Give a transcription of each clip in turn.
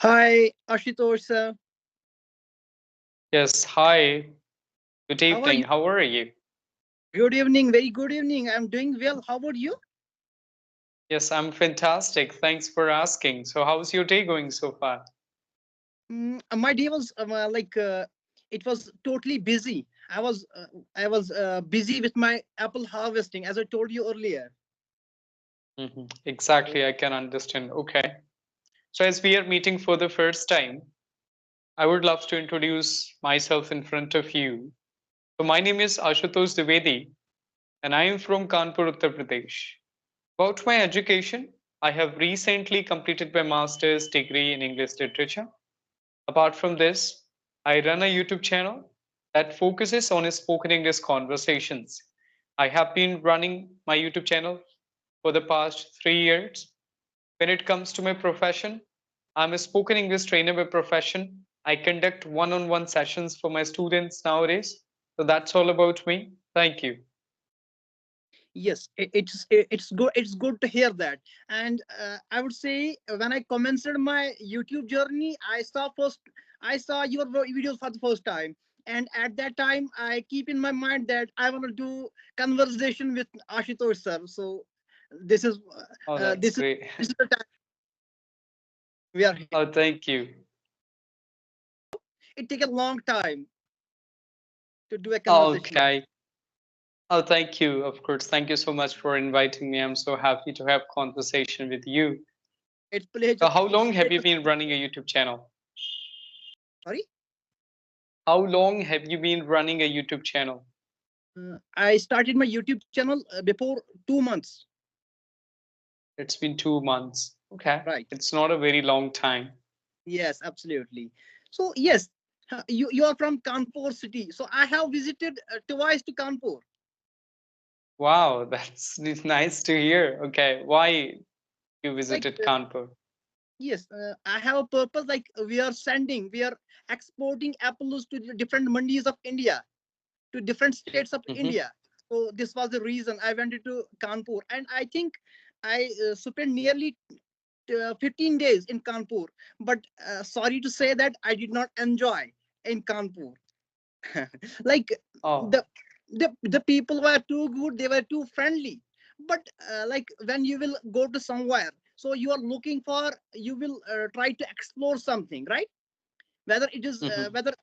Hi, Ashutosh sir. Yes, hi. Good How are you? evening. How are you? Good evening, very good evening. I'm doing well. How about you? Yes, I'm fantastic. Thanks for asking. So, how's your day going so far? My day was it was totally busy. I was busy with my apple harvesting, as I told you earlier. Exactly, I can understand. Okay. So, as we are meeting for the first time, I would love to introduce myself in front of you. So, my name is Ashutosh Dwivedi, and I am from Kanpur, Uttar Pradesh. About my education, I have recently completed my master's degree in English literature. Apart from this, I run a YouTube channel that focuses on spoken English conversations. I have been running my YouTube channel for the past 3 years. When it comes to my profession, I'm a spoken English trainer by profession. I conduct one on one sessions for my students nowadays. So that's all about me. Thank you. Yes, it's good. It's good to hear that. And I would say when I commenced my YouTube journey, I saw your videos for the first time. And at that time, I keep in my mind that I want to do conversation with Ashutosh sir. So this is Oh, that's this is great. this is the time we are here. Oh, thank you. It take a long time to do a conversation like this. Okay. Oh, thank you. Of course. Thank you so much for inviting me. I'm so happy to have conversation with you. It's pleasure. So how It's long have you pleasure. been running a YouTube channel? Sorry. How long have you been running a YouTube channel? I started my YouTube channel before 2 months. It's been 2 months. Okay. Right. It's not a very long time. Yes, absolutely. So yes, you are from Kanpur city. So I have visited twice to Kanpur. Wow, that's nice to hear. Okay. Why you Like visited Kanpur? yes, I have a purpose. Like we are exporting apples to the different mandis of India, to different states of Hmm. India. So this was the reason I went to Kanpur, and I think I spent nearly 15 days in Kanpur. But sorry to say that I did not enjoy in Kanpur. Like Oh. the the people were too good, they were too friendly. But like when you will go to somewhere, so you are looking for, you will try to explore something, right? Hmm. Whether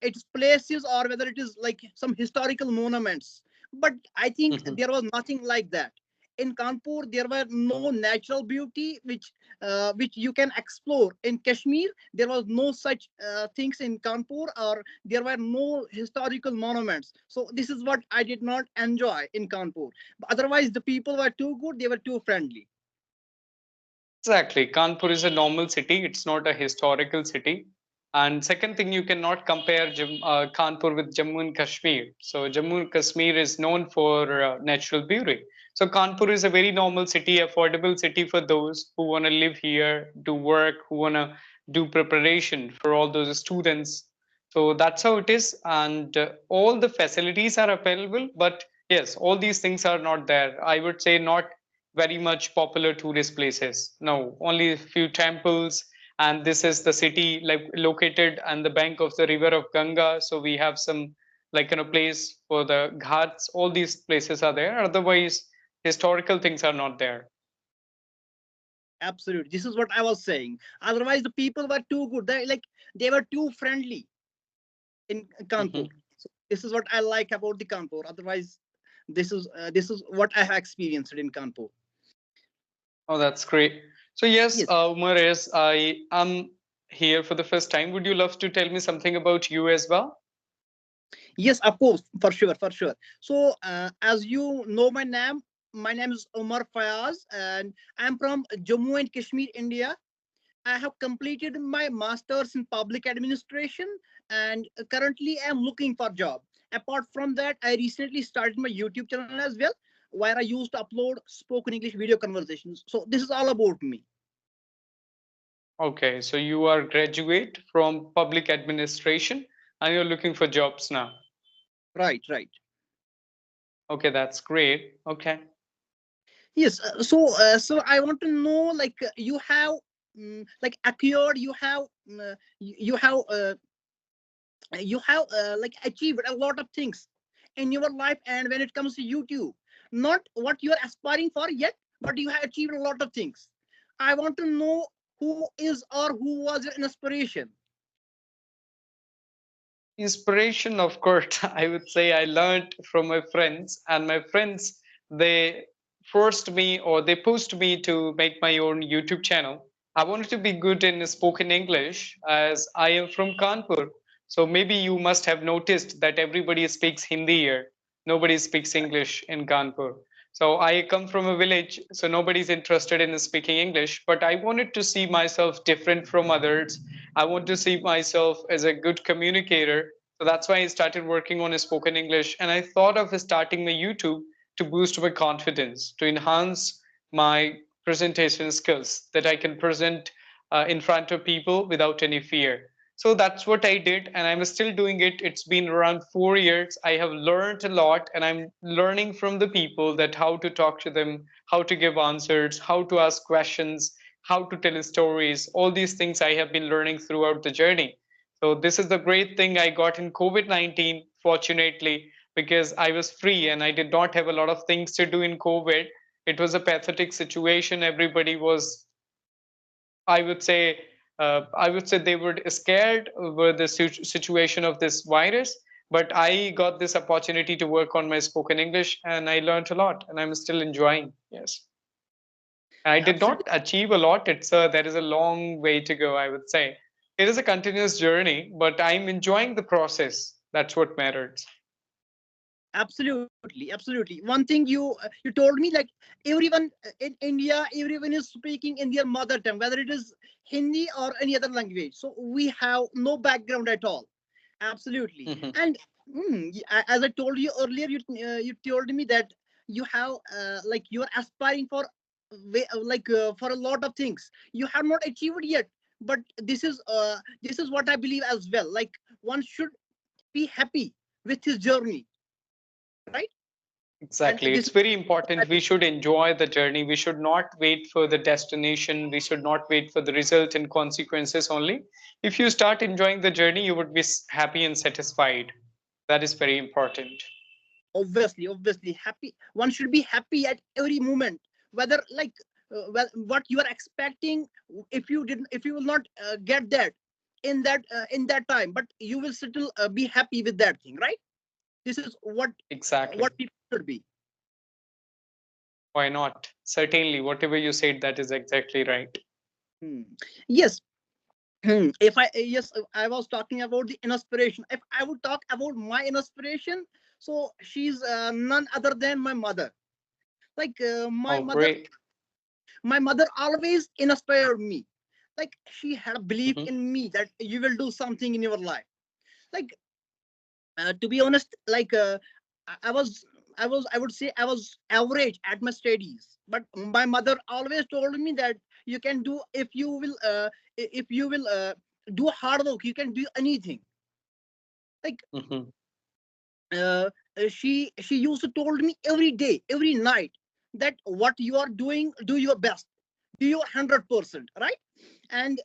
it's places or whether it is like some historical monuments. But I think Hmm. there was nothing like that in Kanpur. There were no natural beauty which you can explore in Kashmir. There was no such things in Kanpur, or there were no historical monuments. So this is what I did not enjoy in Kanpur. But otherwise the people were too good, they were too friendly. Exactly. Kanpur is a normal city. It's not a historical city. And second thing, you cannot compare Kanpur with Jammu and Kashmir. So Jammu and Kashmir is known for natural beauty. So Kanpur is a very normal city, affordable city for those who want to live here, do work, who want to do preparation for all those students. So that's how it is. And all the facilities are available. But yes, all these things are not there. I would say not very much popular tourist places. No, only a few temples, and this is the city like located on the bank of the river of Ganga. So we have some place for the ghats. All these places are there. Otherwise, historical things are not there. Absolutely, this is what I was saying. Otherwise the people were too good, they were too friendly in Kanpur. Mhm. So this is what I like about the Kanpur. Otherwise, this is what I have experienced in Kanpur. Oh, that's great. So yes, Yes, Umar, as I am here for the first time, would you love to tell me something about you as well? yes, of course, for sure, for sure. So as you know my name is Omar Fayaz, and I'm from Jammu and Kashmir, India. I have completed my master's in public administration, and currently I'm looking for job. Apart from that, I recently started my YouTube channel as well, where I used to upload spoken English video conversations. So this is all about me. Okay, so you are graduate from public administration and you're looking for jobs now. Right, right. Okay, that's great. Okay. Yes. So I want to know, like, you have like acquired, you have like achieved a lot of things in your life. And when it comes to YouTube, not what you are aspiring for yet, but you have achieved a lot of things. I want to know who is or who was your inspiration. Inspiration, of course, I would say I learned from my friends, and my friends, they forced me or they pushed me to make my own YouTube channel. I wanted to be good in spoken English as I am from Kanpur. So maybe you must have noticed that everybody speaks Hindi here. Nobody speaks English in Kanpur. So I come from a village, so nobody's interested in speaking English, but I wanted to see myself different from others. I want to see myself as a good communicator. So that's why I started working on spoken English. And I thought of starting my YouTube to boost my confidence, to enhance my presentation skills, that I can present in front of people without any fear. So that's what I did, and I'm still doing it. It's been around 4 years. I have learned a lot, and I'm learning from the people that how to talk to them, how to give answers, how to ask questions, how to tell stories. All these things I have been learning throughout the journey. So this is the great thing I got in COVID-19, fortunately, because I was free and I did not have a lot of things to do in COVID. It was a pathetic situation. Everybody was, I would say, I would say they were scared over the situation of this virus. But I got this opportunity to work on my spoken English, and I learned a lot, and I'm still enjoying. Yes, I did Absolutely. not achieve a lot. It's there is a long way to go. I would say it is a continuous journey, but I'm enjoying the process. That's what matters. Absolutely. One thing you told me, like, everyone in India, everyone is speaking in their mother tongue, whether it is Hindi or any other language. So we have no background at all. Absolutely. Mhm. And as I told you earlier, you told me that you have like you are aspiring for for a lot of things you have not achieved yet. But this is what I believe as well. Like, one should be happy with his journey, right? And Exactly. this It's is very what I important. We believe. should enjoy the journey. We should not wait for the destination. We should not wait for the result and consequences only. If you start enjoying the journey, you would be happy and satisfied. That is very important. Obviously happy. One should be happy at every moment, whether like what you are expecting. If you will not get that in that time, but you will still be happy with that thing, right? This is Exactly. what people should be. Why not? Certainly, whatever you said, that is exactly right. Hmm. Yes. If I yes, I was talking about the inspiration. If I would talk about my inspiration, so she's none other than my mother. Like Oh, great. my mother always inspired me. Like, she had a belief Hmm. in me that you will do something in your life. Like, to be honest, like I was I would say I was average at my studies, but my mother always told me that you can do, if you will do hard work, you can do anything. Like, Hmm. she used to told me every day, every night, that what you are doing, do your best, do your 100%, right? And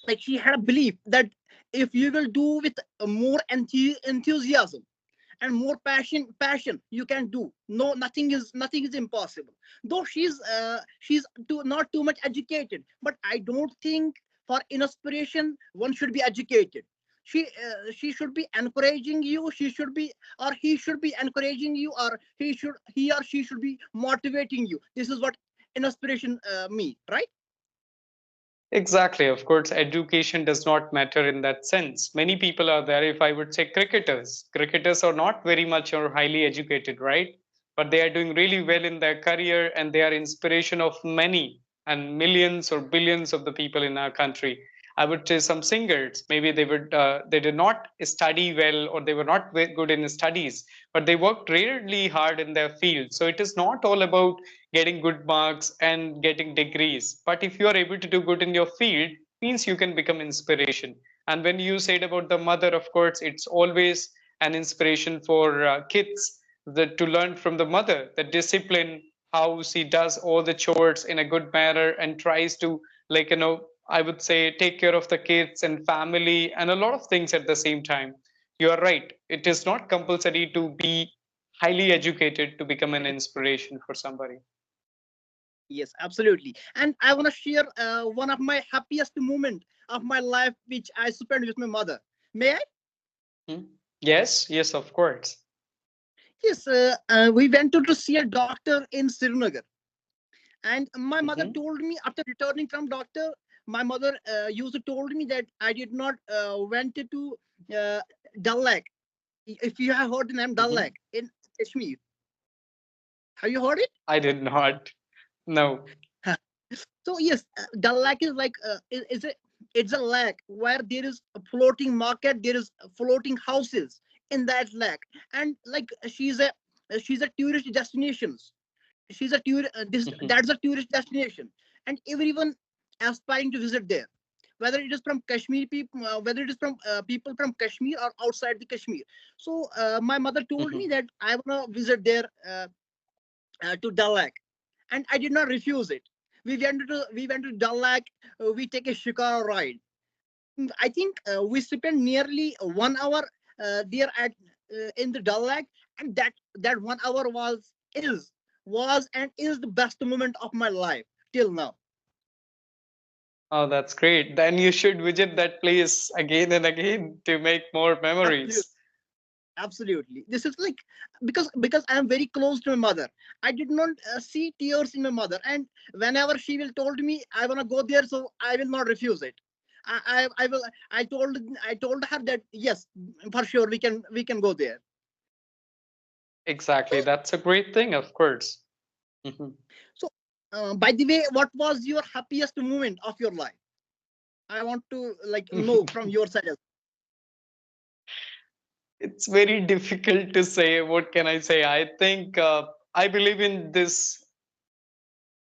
like, she had a belief that if you will do with more enthusiasm and more passion, you can do. No, nothing is impossible. Though she's not too much educated, but I don't think for inspiration one should be educated. She should be encouraging you. She should be, or he should be encouraging you, or he or she should be motivating you. This is what inspiration mean, right? Exactly. Of course, education does not matter in that sense. Many people are there, if I would say cricketers. Cricketers are not very much or highly educated, right? But they are doing really well in their career and they are inspiration of many and millions or billions of the people in our country. I would say some singers, maybe they did not study well or they were not very good in studies, but they worked really hard in their field. So it is not all about getting good marks and getting degrees, but if you are able to do good in your field, means you can become inspiration. And when you said about the mother, of course it's always an inspiration for kids, to learn from the mother the discipline, how she does all the chores in a good manner and tries to like, I would say take care of the kids and family and a lot of things at the same time. You are right. It is not compulsory to be highly educated to become an inspiration for somebody. Yes, absolutely. And I want to share one of my happiest moment of my life, which I spent with my mother. May I? Hmm? Yes, yes, of course. Yes, we went to see a doctor in Srinagar, and my mother Hmm. told me after returning from doctor, my mother used to told me that I did not went to uh, Dal Lake. If you have heard the name Dal Hmm. Lake in Kashmir, have you heard it? I did not. No. So yes, the lake is like is a it's a lake where there is a floating market, there is floating houses in that lake, and like she's a tourist destination. She's a tour. This Hmm. That's a tourist destination, and everyone aspiring to visit there. Whether it is from Kashmir people, whether it is from people from Kashmir or outside the Kashmir. So my mother told Hmm. me that I wanna visit there to Dal Lake, and I did not refuse it. We went to Dal Lake. We take a shikara ride. I think we spent nearly 1 hour there at in the Dal Lake, and that 1 hour was and is the best moment of my life till now. Oh, that's great. Then you should visit that place again and again to make more Absolutely. memories. Absolutely, this is like because I am very close to my mother. I did not see tears in my mother, and whenever she will told me I want to go there, so I will not refuse it. I will. I told her that yes, for sure we can go there. Exactly. So That's a great thing, of course. Hmm. so by the way, what was your happiest moment of your life? I want to like know from your side. It's very difficult to say. What can I say? I think I believe in this.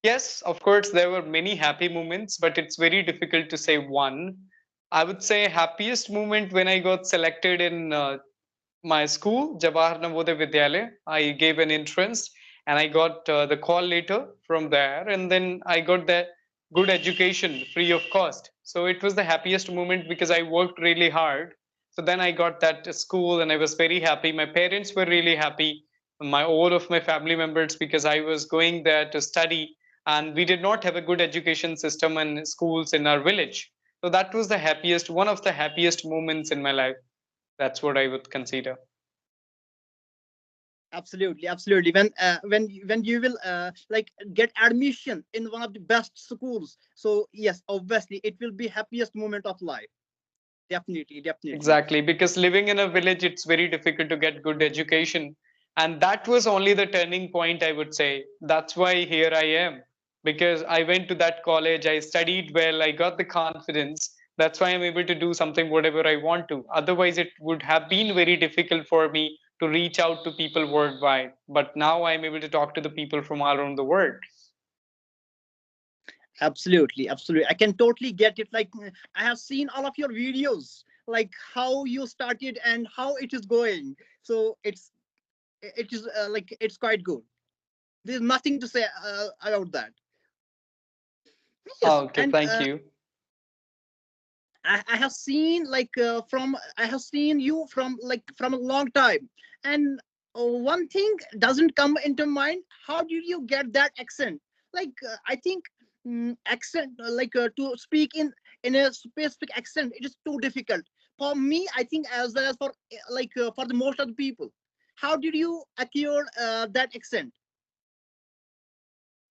Yes, of course, there were many happy moments, but it's very difficult to say one. I would say happiest moment when I got selected in my school, Jawahar Navodaya Vidyalaya. I gave an entrance and I got the call later from there, and then I got the good education free of cost. So it was the happiest moment because I worked really hard. So then I got that school and I was very happy. My parents were really happy, my all of my family members, because I was going there to study, and we did not have a good education system and schools in our village. So that was the happiest, one of the happiest moments in my life. That's what I would consider. Absolutely, absolutely. When you will like get admission in one of the best schools, so yes, obviously it will be happiest moment of life. Definitely, definitely. Exactly, because living in a village, it's very difficult to get good education. And that was only the turning point, I would say. That's why here I am. Because I went to that college, I studied well, I got the confidence. That's why I'm able to do something whatever I want to. Otherwise, it would have been very difficult for me to reach out to people worldwide. But now I'm able to talk to the people from all around the world. Absolutely, absolutely. I can totally get it. Like I have seen all of your videos, like how you started and how it is going. So it is like it's quite good. There's nothing to say about that. Yes, Okay, and thank you. I have seen like from I have seen you from like from a long time, and one thing doesn't come into mind. How did you get that accent? Like I think accent like to speak in a specific accent, it is too difficult for me. I think as well as for like for the most of the people. How did you acquire that accent?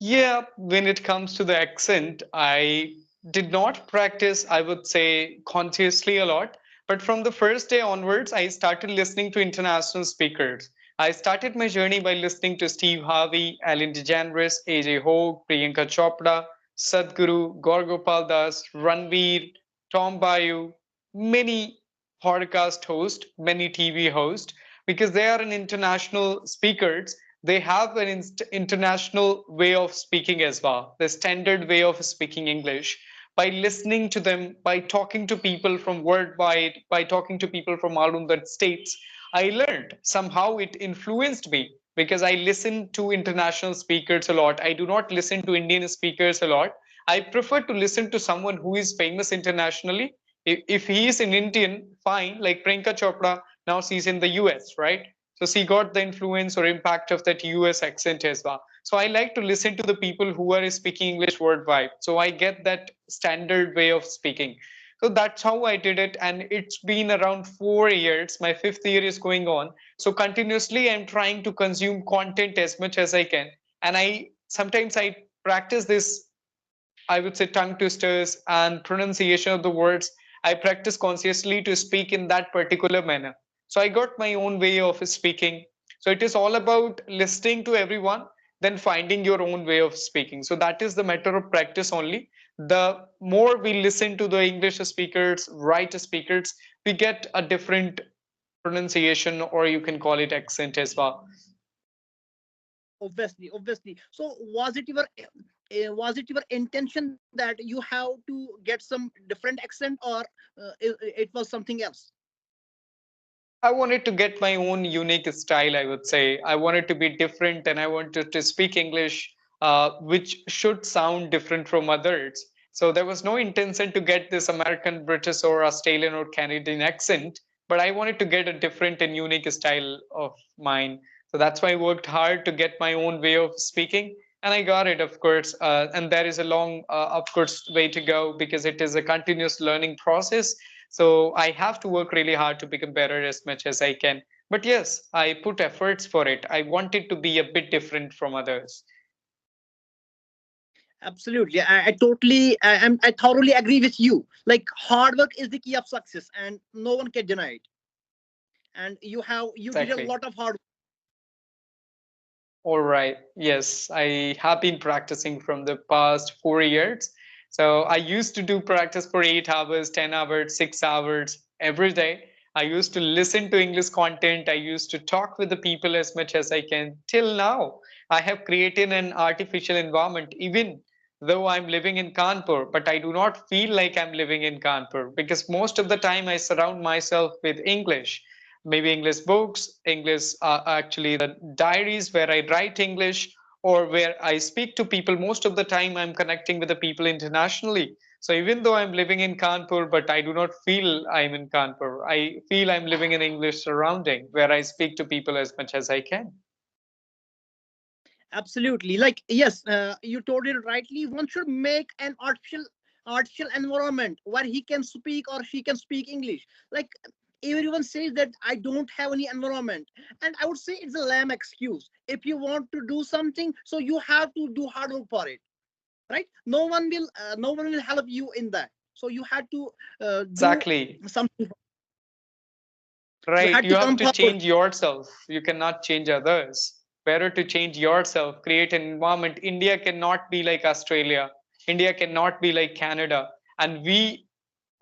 Yeah, when it comes to the accent, I did not practice, I would say, consciously a lot. But from the first day onwards, I started listening to international speakers. I started my journey by listening to Steve Harvey, Ellen DeGeneres, AJ Hogue, Priyanka Chopra, Sadhguru, Gorgopal Das, Ranveer, Tom Bayu, many podcast hosts, many TV hosts, because they are an international speakers. They have an international way of speaking as well, the standard way of speaking English. By listening to them, by talking to people from worldwide, by talking to people from all of the states, I learned somehow it influenced me because I listen to international speakers a lot. I do not listen to Indian speakers a lot. I prefer to listen to someone who is famous internationally. If he is an Indian, fine. Like Priyanka Chopra, now she's in the US, right? So she got the influence or impact of that US accent as well. So I like to listen to the people who are speaking English worldwide. So I get that standard way of speaking. So that's how I did it. And it's been around 4 years. My fifth year is going on. So continuously, I'm trying to consume content as much as I can. And I practice this, I would say, tongue twisters and pronunciation of the words. I practice consciously to speak in that particular manner. So I got my own way of speaking. So it is all about listening to everyone, then finding your own way of speaking. So that is the matter of practice only. The more we listen to the English speakers, right speakers, we get a different pronunciation, or you can call it accent as well. Obviously. So was it your intention that you have to get some different accent, or it was something else? I wanted to get my own unique style, I would say. I wanted to be different and I wanted to speak English, which should sound different from others. So there was no intention to get this American, British, or Australian or Canadian accent, but I wanted to get a different and unique style of mine. So that's why I worked hard to get my own way of speaking. And I got it, of course. And there is a long, of course, way to go because it is a continuous learning process. So I have to work really hard to become better as much as I can. But yes, I put efforts for it. I wanted to be a bit different from others. Absolutely, I thoroughly agree with you. Like hard work is the key of success, and no one can deny it. And you did a Exactly. lot of hard. All right. Yes, I have been practicing from the past 4 years. So I used to do practice for 8 hours, 10 hours, 6 hours every day. I used to listen to English content. I used to talk with the people as much as I can. Till now, I have created an artificial environment, even though I'm living in Kanpur, but I do not feel like I'm living in Kanpur because most of the time I surround myself with English, maybe English books, English, actually the diaries where I write English or where I speak to people. Most of the time, I'm connecting with the people internationally. So even though I'm living in Kanpur, but I do not feel I'm in Kanpur. I feel I'm living in English surrounding where I speak to people as much as I can. Absolutely. Like, yes, you told it rightly. One should make an artificial environment where he can speak or she can speak English. Like everyone says that I don't have any environment. And I would say it's a lame excuse. If you want to do something, so you have to do hard work for it. Right? No one will help you in that. So you had to do Exactly. something. You Right. had You to have come to forward. change yourself. You cannot change others. Better to change yourself, create an environment. India cannot be like Australia. India cannot be like Canada. And we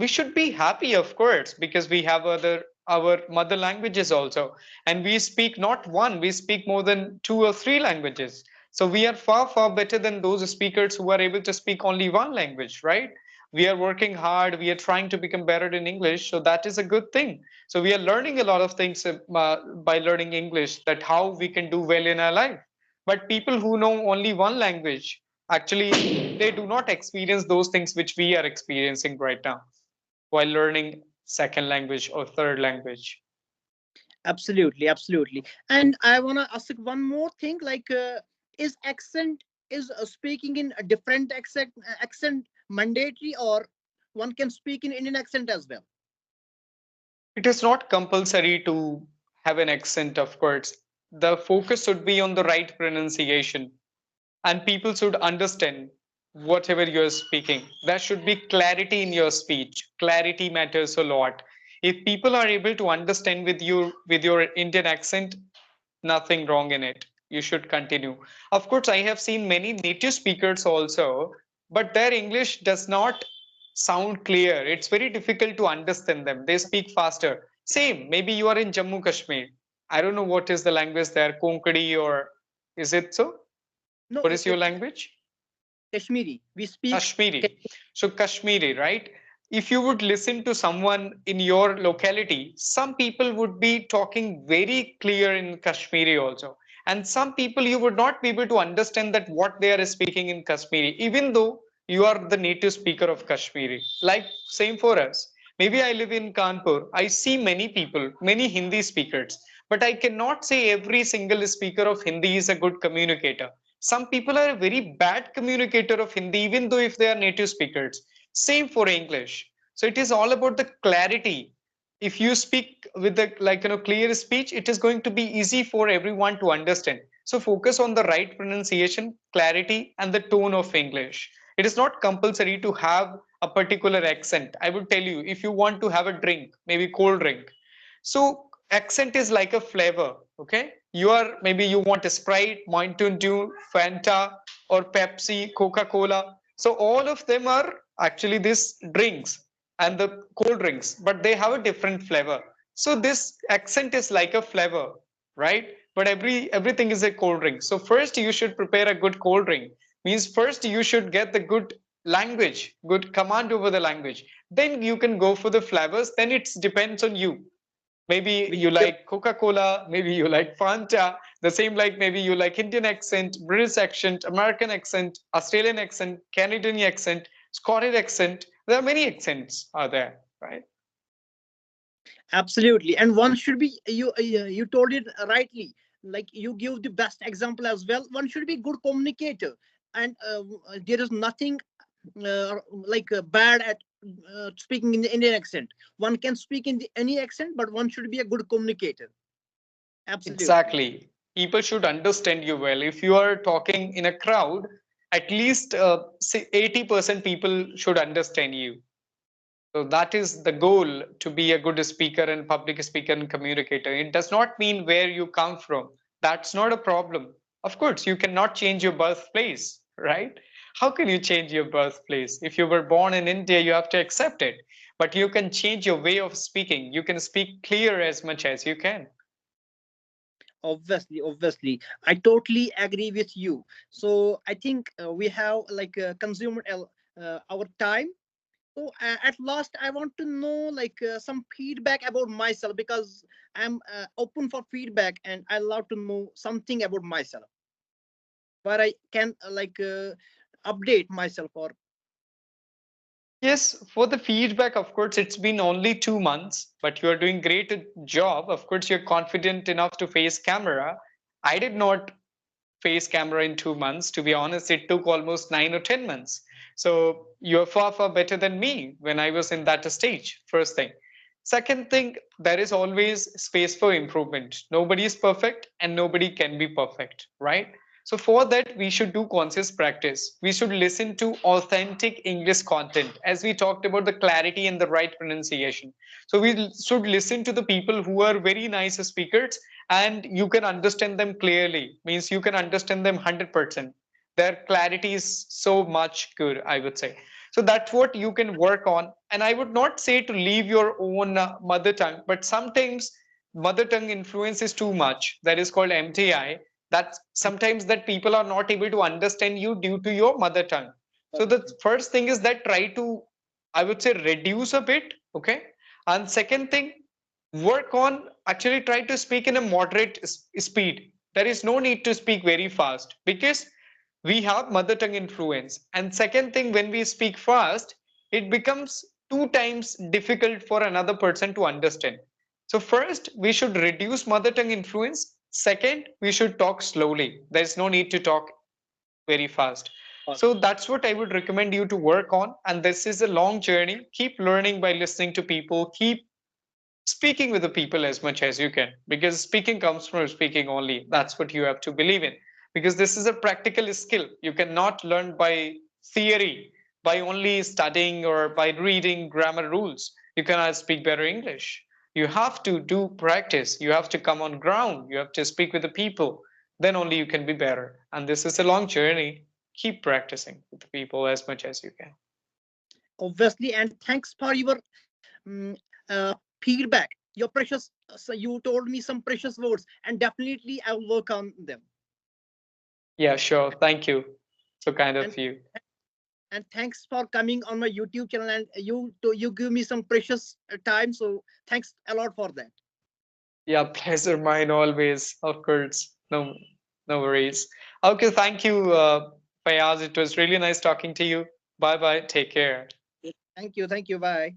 should be happy, of course, because we have other our mother languages also. And we speak not one, we speak more than two or three languages. So we are far, far better than those speakers who are able to speak only one language, right? We are working hard, we are trying to become better in English. So that is a good thing. So we are learning a lot of things by learning English, that how we can do well in our life. But people who know only one language, actually, they do not experience those things which we are experiencing right now while learning second language or third language. Absolutely. And I want to ask one more thing. Like, is speaking in a different accent mandatory, or one can speak in Indian accent as well? It is not compulsory to have an accent, of course. The focus should be on the right pronunciation, and people should understand whatever you're speaking. There should be clarity in your speech. Clarity matters a lot. If people are able to understand with your Indian accent, nothing wrong in it. You should continue. Of course, I have seen many native speakers also, but their English does not sound clear. It's very difficult to understand them. They speak faster. Same, maybe you are in Jammu Kashmir. I don't know what is the language there, Konkani, or is it so? No, What is your language? Kashmiri. We speak. Kashmiri. So Kashmiri, right? If you would listen to someone in your locality, some people would be talking very clear in Kashmiri also. And some people you would not be able to understand that what they are speaking in Kashmiri, even though you are the native speaker of Kashmiri. Like same for us. Maybe I live in Kanpur. I see many people, many Hindi speakers, but I cannot say every single speaker of Hindi is a good communicator. Some people are a very bad communicator of Hindi, even though if they are native speakers. Same for English. So it is all about the clarity. If you speak with the clear speech, it is going to be easy for everyone to understand. So focus on the right pronunciation, clarity, and the tone of English. It is not compulsory to have a particular accent. I would tell you, if you want to have a drink, maybe cold drink, so accent is like a flavor. Okay, you are, maybe you want a Sprite, Mountain Dew, Fanta, or Pepsi, Coca Cola. So all of them are actually these drinks and the cold drinks, but they have a different flavor. So this accent is like a flavor, right? But everything is a cold drink. So first you should prepare a good cold drink. Means first you should get the good language, good command over the language. Then you can go for the flavors. Then it depends on you. Maybe Which you like Coca Cola, maybe you like Fanta. The same, like maybe you like Indian accent, British accent, American accent, Australian accent, Canadian accent, Scottish accent. There are many accents are there, right? absolutely, and one should be, you told it rightly. Like you give the best example as well. One should be good communicator, and there is nothing bad at speaking in the Indian accent. One can speak in any accent, but one should be a good communicator. Absolutely. Exactly. People should understand you well. If you are talking in a crowd, at least say 80% people should understand you. So that is the goal, to be a good speaker and public speaker and communicator. It does not mean where you come from. That's not a problem. Of course, you cannot change your birthplace, right? How can you change your birthplace? If you were born in India, you have to accept it. But you can change your way of speaking. You can speak clear as much as you can. Obviously, I totally agree with you. So I think we have consumed our time. So at last, I want to know some feedback about myself, because I'm open for feedback and I love to know something about myself where I can update myself or. Yes, for the feedback, of course, it's been only 2 months, but you are doing great job. Of course, you're confident enough to face camera. I did not face camera in 2 months. To be honest, it took almost 9 or 10 months. So you're far, far better than me when I was in that stage, first thing. Second thing, there is always space for improvement. Nobody is perfect and nobody can be perfect, right? So for that, we should do conscious practice. We should listen to authentic English content, as we talked about the clarity and the right pronunciation. So we should listen to the people who are very nice speakers and you can understand them clearly. Means you can understand them 100%. Their clarity is so much good, I would say. So that's what you can work on. And I would not say to leave your own mother tongue, but sometimes mother tongue influence is too much. That is called MTI. That sometimes that people are not able to understand you due to your mother tongue. So the first thing is that try to, I would say, reduce a bit. Okay. And second thing, work on actually try to speak in a moderate speed. There is no need to speak very fast because we have mother tongue influence. And second thing, when we speak fast, it becomes 2 times difficult for another person to understand. So first we should reduce mother tongue influence. Second, we should talk slowly. There's no need to talk very fast. So that's what I would recommend you to work on. And this is a long journey. Keep learning by listening to people. Keep speaking with the people as much as you can, because speaking comes from speaking only. That's what you have to believe in, because this is a practical skill. You cannot learn by theory, by only studying or by reading grammar rules. You cannot speak better English. You have to do practice. You have to come on ground. You have to speak with the people. Then only you can be better. And this is a long journey. Keep practicing with the people as much as you can. Obviously, and thanks for your feedback. Your precious, so you told me some precious words, and definitely I will work on them. Yeah, sure. Thank you. So kind And of you. thanks for coming on my YouTube channel, and you give me some precious time. So thanks a lot for that. Yeah, pleasure mine always, of course. No, no worries. Okay, thank you, Fayaz. It was really nice talking to you. Bye bye. Take care. Thank you. Thank you. Bye.